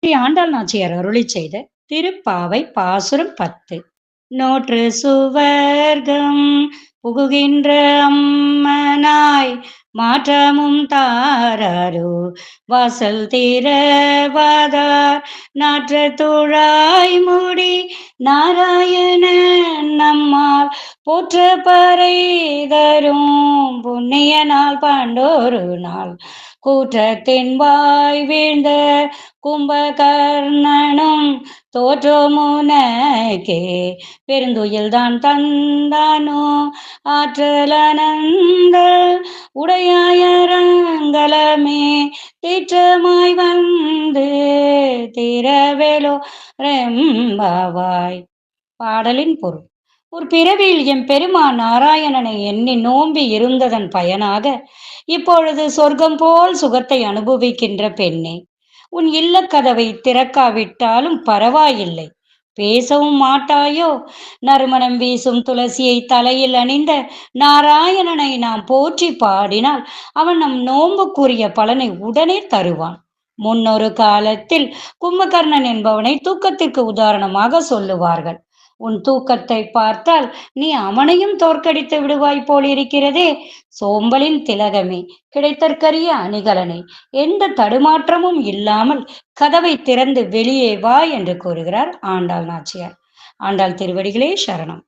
ஸ்ரீ ஆண்டாள் நாச்சியார் அருளிச் செய்த திருப்பாவை பாசுரம் 10. நோற்று சுவர்க்கம் புகுகின்ற அம்மனாய் மாற்றமும் தாரரு வாசல் திறவாதார் நாற்ற துழாய் முடி நாராயணன் நம்மால் போற்ற பறை தரும் புண்ணிய நாள் பாண்டோரு நாள் கூற்றத்தின் வாய் வீழ்ந்த கும்பகர்ணனும் தோற்றமுனக்கே பெருந்துயில்தான் தந்தானோ ஆற்றலனந்த உடையாயரங்கலமே தீற்றமாய் வந்து திரவேலோ ரெம்பாவாய். பாடலின் பொருள். ஒரு பிறவியில் எம் பெருமான் நாராயணனை எண்ணி நோம்பி இருந்ததன் பயனாக இப்பொழுது சொர்க்கம் போல் சுகத்தை அனுபவிக்கின்ற பெண்ணே, உன் இல்லக்கதவை திறக்காவிட்டாலும் பரவாயில்லை. பேசவும் மாட்டாயோ? நறுமணம் வீசும் துளசியை தலையில் அணிந்த நாராயணனை நாம் போற்றி பாடினால் அவன் நம் நோம்புக்குரிய பலனை உடனே தருவான். முன்னொரு காலத்தில் கும்பகர்ணன் என்பவனை தூக்கத்திற்கு உதாரணமாக சொல்லுவார்கள். உன் தூக்கத்தை பார்த்தால் நீ அவனையும் தோற்கடித்து விடுவாய் போலிருக்கிறதே. சோம்பலின் திலகமே, கிடைத்தற்கரிய அணிகலனே, எந்த தடுமாற்றமும் இல்லாமல் கதவை திறந்து வெளியே வா என்று கூறுகிறார் ஆண்டாள் நாச்சியார். ஆண்டாள் திருவடிகளே சரணம்.